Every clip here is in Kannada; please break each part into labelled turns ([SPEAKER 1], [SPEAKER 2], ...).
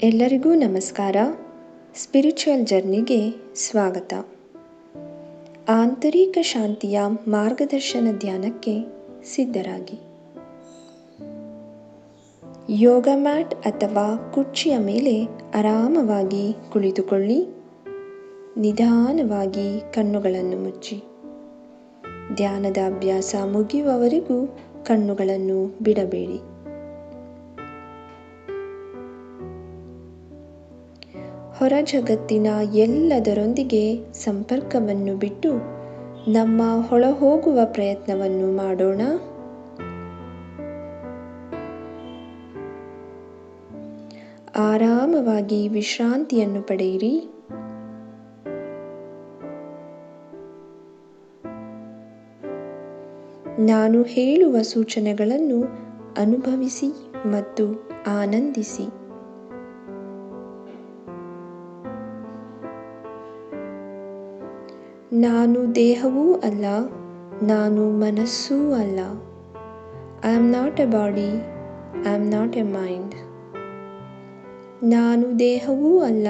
[SPEAKER 1] ಎಲ್ಲರಿಗೂ ನಮಸ್ಕಾರ. ಸ್ಪಿರಿಚುವಲ್ ಜರ್ನಿಗೆ ಸ್ವಾಗತ. ಆಂತರಿಕ ಶಾಂತಿಯ ಮಾರ್ಗದರ್ಶನ ಧ್ಯಾನಕ್ಕೆ ಸಿದ್ಧರಾಗಿ ಯೋಗ ಮ್ಯಾಟ್ ಅಥವಾ ಕುರ್ಚಿಯ ಮೇಲೆ ಆರಾಮವಾಗಿ ಕುಳಿತುಕೊಳ್ಳಿ. ನಿಧಾನವಾಗಿ ಕಣ್ಣುಗಳನ್ನು ಮುಚ್ಚಿ ಧ್ಯಾನದ ಅಭ್ಯಾಸ ಮುಗಿಯುವವರೆಗೂ ಕಣ್ಣುಗಳನ್ನು ಬಿಡಬೇಡಿ. ಹೊರ ಜಗತ್ತಿನ ಎಲ್ಲದರೊಂದಿಗೆ ಸಂಪರ್ಕವನ್ನು ಬಿಟ್ಟು ನಮ್ಮ ಹೊಳಹೋಗುವ ಪ್ರಯತ್ನವನ್ನು ಮಾಡೋಣ. ಆರಾಮವಾಗಿ ವಿಶ್ರಾಂತಿಯನ್ನು ಪಡೆಯಿರಿ. ನಾನು ಹೇಳುವ ಸೂಚನೆಗಳನ್ನು ಅನುಭವಿಸಿ ಮತ್ತು ಆನಂದಿಸಿ. ನಾನು ದೇಹವೂ ಅಲ್ಲ, ನಾನು ಮನಸ್ಸೂ ಅಲ್ಲ. I am not A body, I am not A mind. ನಾನು ದೇಹವೂ ಅಲ್ಲ,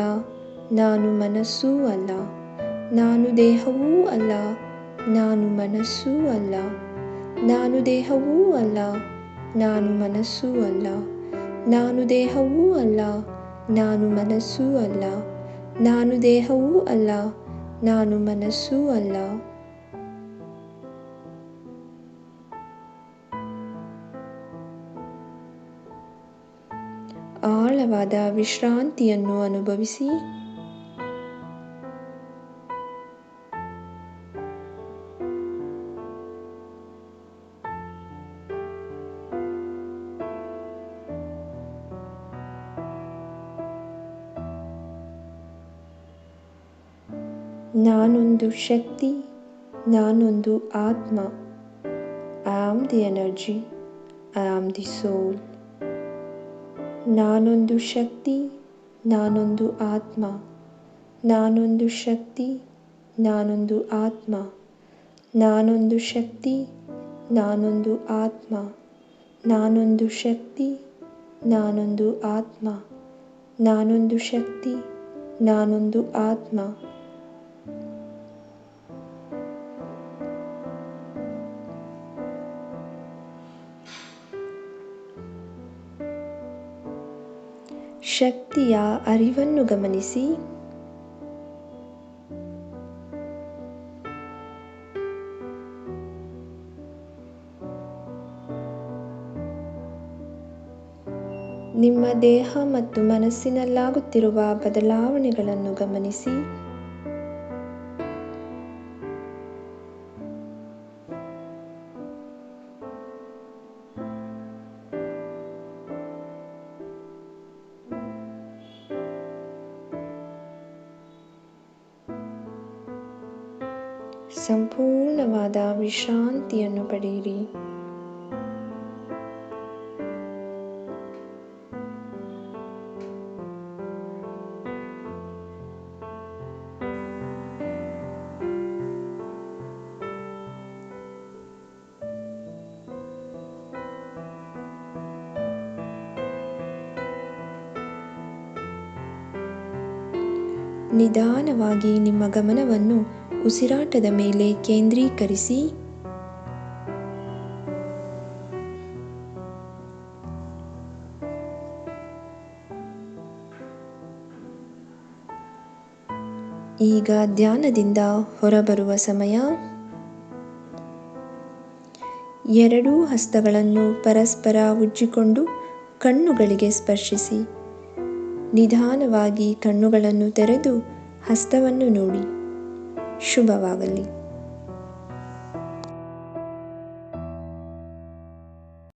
[SPEAKER 1] ನಾನು ಮನಸ್ಸೂ ಅಲ್ಲ. ನಾನು ದೇಹವೂ ಅಲ್ಲ, ನಾನು ಮನಸ್ಸೂ ಅಲ್ಲ. ನಾನು ದೇಹವೂ ಅಲ್ಲ, ನಾನು ಮನಸ್ಸೂ ಅಲ್ಲ. ನಾನು ದೇಹವೂ ಅಲ್ಲ, ನಾನು ಮನಸ್ಸೂ ಅಲ್ಲ. ನಾನು ದೇಹವೂ ಅಲ್ಲ, ನಾನು ಮನಸ್ಸೂ ಅಲ್ಲ. ಆಳವಾದ ವಿಶ್ರಾಂತಿಯನ್ನು ಅನುಭವಿಸಿ. ನಾನೊಂದು ಶಕ್ತಿ, ನಾನೊಂದು ಆತ್ಮ. I am the energy, I am the soul. ನಾನೊಂದು ಶಕ್ತಿ, ನಾನೊಂದು ಆತ್ಮ. ನಾನೊಂದು ಶಕ್ತಿ, ನಾನೊಂದು ಆತ್ಮ. ನಾನೊಂದು ಶಕ್ತಿ, ನಾನೊಂದು ಆತ್ಮ. ನಾನೊಂದು ಶಕ್ತಿ, ನಾನೊಂದು ಆತ್ಮ. ನಾನೊಂದು ಶಕ್ತಿ, ನಾನೊಂದು ಆತ್ಮ. ಶಕ್ತಿಯ ಅರಿವನ್ನು ಗಮನಿಸಿ. ನಿಮ್ಮ ದೇಹ ಮತ್ತು ಮನಸ್ಸಿನಲ್ಲಾಗುತ್ತಿರುವ ಬದಲಾವಣೆಗಳನ್ನು ಗಮನಿಸಿ. ಸಂಪೂರ್ಣವಾದ ವಿಶ್ರಾಂತಿಯನ್ನು ಪಡೆಯಿರಿ. ನಿಧಾನವಾಗಿ ನಿಮ್ಮ ಗಮನವನ್ನು ಉಸಿರಾಟದ ಮೇಲೆ ಕೇಂದ್ರೀಕರಿಸಿ. ಈಗ ಧ್ಯಾನದಿಂದ ಹೊರಬರುವ ಸಮಯ. ಎರಡೂ ಹಸ್ತಗಳನ್ನು ಪರಸ್ಪರ ಉಜ್ಜಿಕೊಂಡು ಕಣ್ಣುಗಳಿಗೆ ಸ್ಪರ್ಶಿಸಿ. ನಿಧಾನವಾಗಿ ಕಣ್ಣುಗಳನ್ನು ತೆರೆದು ಹಸ್ತವನ್ನು ನೋಡಿ. ಶುಭವಾಗಲಿ.